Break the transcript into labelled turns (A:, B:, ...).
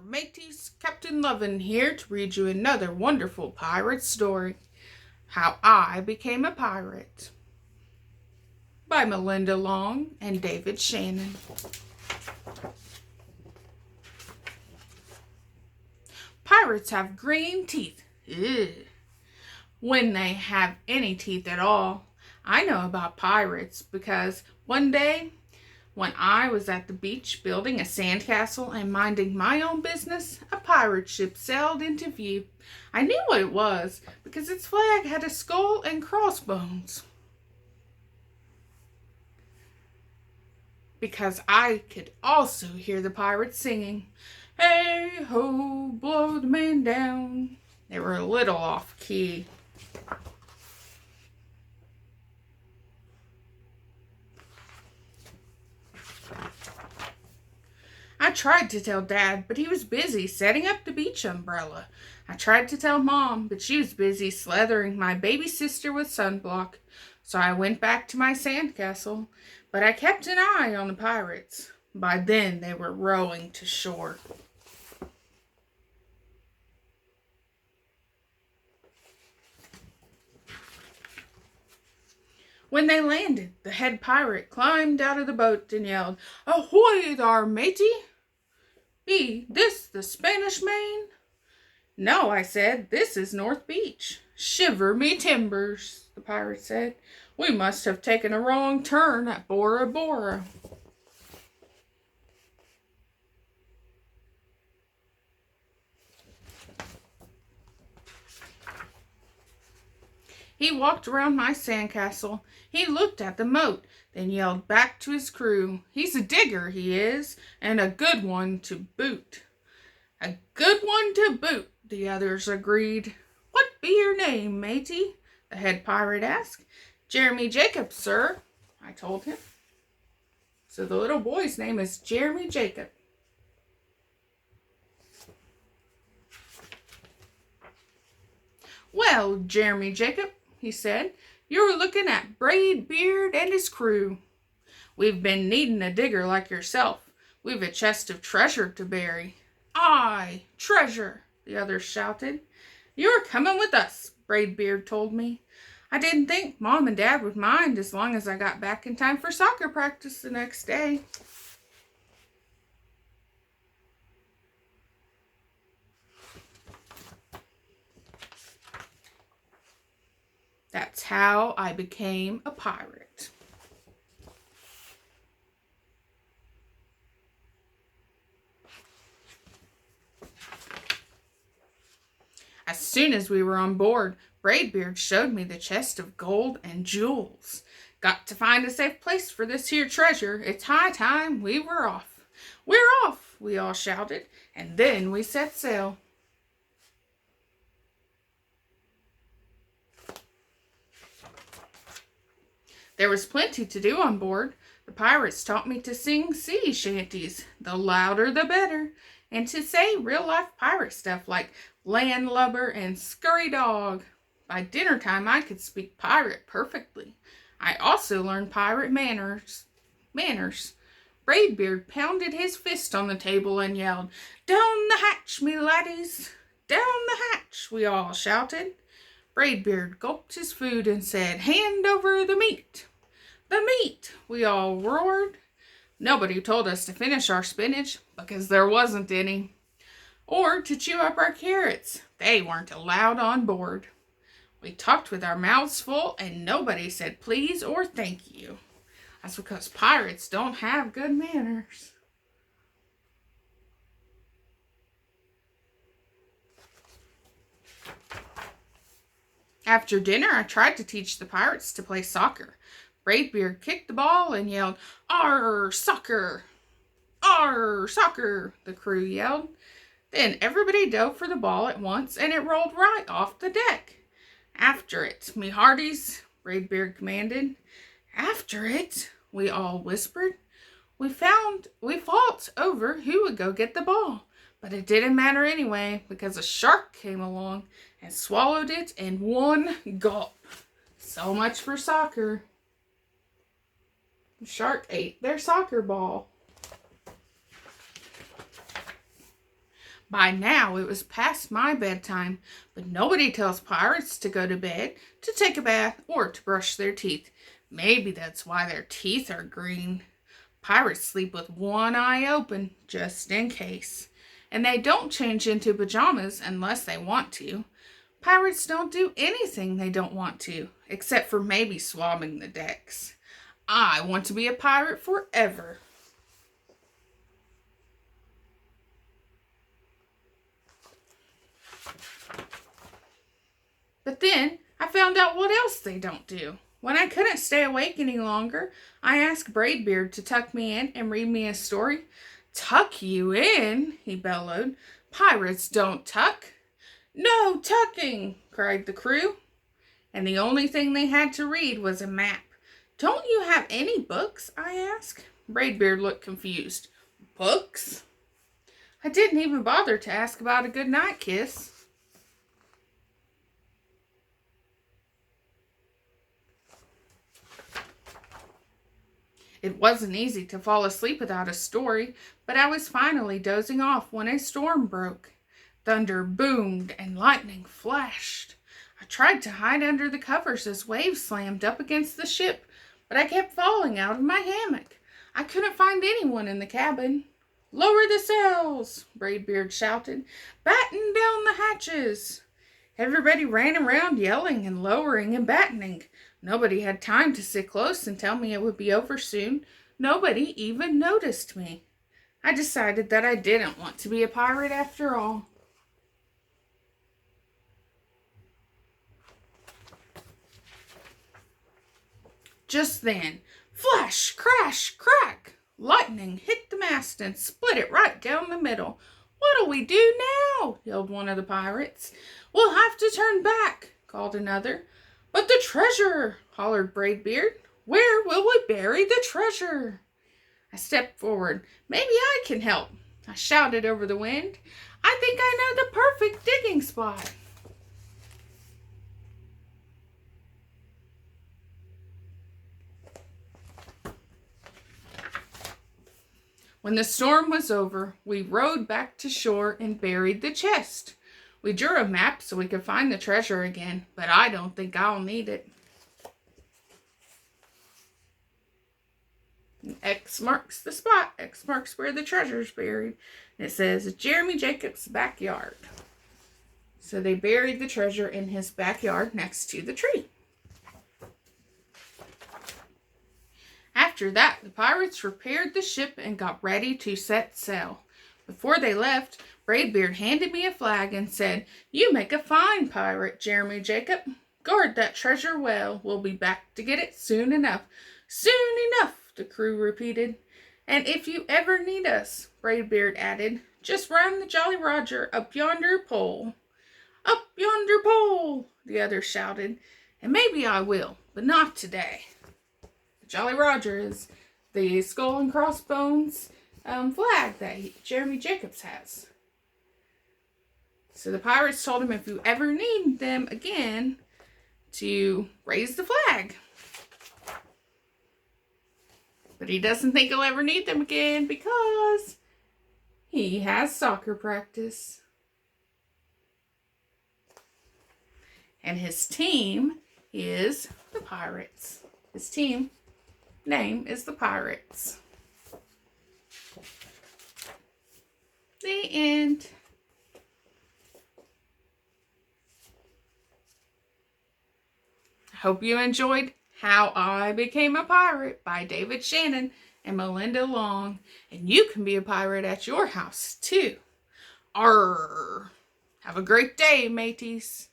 A: Mateys, Captain Lovin here to read you another wonderful pirate story. How I Became a Pirate by Melinda Long and David Shannon. Pirates have green teeth. Ugh. When they have any teeth at all. I know about pirates because one day when I was at the beach building a sandcastle and minding my own business, a pirate ship sailed into view. I knew what it was because its flag had a skull and crossbones. Because I could also hear the pirates singing, "Hey ho, blow the man down." They were a little off key. I tried to tell Dad, but he was busy setting up the beach umbrella. I tried to tell Mom, but she was busy slathering my baby sister with sunblock. So I went back to my sandcastle, but I kept an eye on the pirates. By then they were rowing to shore. When they landed, the head pirate climbed out of the boat and yelled, "Ahoy thar, matey! Be this the Spanish Main?" "No," I said, "this is North Beach." "Shiver me timbers," the pirate said. "We must have taken a wrong turn at Bora Bora." He walked around my sandcastle. He looked at the moat, then yelled back to his crew, "He's a digger, he is, and a good one to boot." "A good one to boot," the others agreed. "What be your name, matey?" the head pirate asked. "Jeremy Jacob, sir," I told him. So the little boy's name is Jeremy Jacob. "Well, Jeremy Jacob," he said, "you're looking at Braid Beard and his crew. We've been needing a digger like yourself. We've a chest of treasure to bury." "Aye, treasure," the others shouted. "You're coming with us," Braid Beard told me. I didn't think Mom and Dad would mind as long as I got back in time for soccer practice the next day. That's how I became a pirate. As soon as we were on board, Braidbeard showed me the chest of gold and jewels. "Got to find a safe place for this here treasure. It's high time we were off." "We're off," we all shouted, and then we set sail. There was plenty to do on board. The pirates taught me to sing sea shanties, the louder the better, and to say real-life pirate stuff like landlubber and scurry dog. By dinner time, I could speak pirate perfectly. I also learned pirate manners. Braidbeard pounded his fist on the table and yelled, "Down the hatch, me laddies! Down the hatch!" we all shouted. Braidbeard gulped his food and said, "Hand over the meat!" "The meat!" we all roared. Nobody told us to finish our spinach because there wasn't any, or to chew up our carrots. They weren't allowed on board. We talked with our mouths full and nobody said please or thank you. That's because pirates don't have good manners. After dinner, I tried to teach the pirates to play soccer. Braidbeard kicked the ball and yelled, "Arr, soccer! Arr, soccer!" the crew yelled. Then everybody dove for the ball at once and it rolled right off the deck. "After it, me hearties," Braidbeard commanded. "After it," we all whispered. We fought over who would go get the ball, but it didn't matter anyway because a shark came along and swallowed it in one gulp. So much for soccer. The shark ate their soccer ball. By now it was past my bedtime, but nobody tells pirates to go to bed, to take a bath, or to brush their teeth. Maybe that's why their teeth are green. Pirates sleep with one eye open, just in case. And they don't change into pajamas unless they want to. Pirates don't do anything they don't want to, except for maybe swabbing the decks. I want to be a pirate forever. But then I found out what else they don't do. When I couldn't stay awake any longer, I asked Braidbeard to tuck me in and read me a story. Tuck you in? He bellowed. Pirates don't tuck. No tucking, cried the crew. And the only thing they had to read was a map. Don't you have any books? I asked. Braidbeard looked confused. Books? I didn't even bother to ask about a good night kiss. It wasn't easy to fall asleep without a story, but I was finally dozing off when a storm broke. Thunder boomed and lightning flashed. I tried to hide under the covers as waves slammed up against the ship, but I kept falling out of my hammock. I couldn't find anyone in the cabin. Lower the sails, Braidbeard shouted. Batten down the hatches. Everybody ran around yelling and lowering and battening. Nobody had time to sit close and tell me it would be over soon. Nobody even noticed me. I decided that I didn't want to be a pirate after all. Just then, flash, crash, crack! Lightning hit the mast and split it right down the middle. What'll we do now? Yelled one of the pirates. We'll have to turn back, called another. But the treasure, hollered Braidbeard. Where will we bury the treasure? I stepped forward. Maybe I can help. I shouted over the wind. I think I know the perfect digging spot. When the storm was over, we rowed back to shore and buried the chest. We drew a map so we could find the treasure again, but I don't think I'll need it. X marks the spot. X marks where the treasure's buried. And it says Jeremy Jacobs' backyard. So they buried the treasure in his backyard next to the tree. After that, the pirates repaired the ship and got ready to set sail. Before they left, Braidbeard handed me a flag and said, You make a fine pirate, Jeremy Jacob. Guard that treasure well. We'll be back to get it soon enough. Soon enough, the crew repeated. And if you ever need us, Braidbeard added, just run the Jolly Roger up yonder pole. Up yonder pole, the others shouted. And maybe I will, but not today. The Jolly Roger is the skull and crossbones flag that Jeremy Jacobs has. So the pirates told him if you ever need them again to raise the flag. But he doesn't think he'll ever need them again because he has soccer practice. And his team is the Pirates. His team name is the Pirates. The end. I hope you enjoyed How I Became a Pirate by David Shannon and Melinda Long. And you can be a pirate at your house too. Arr! Have a great day, mateys.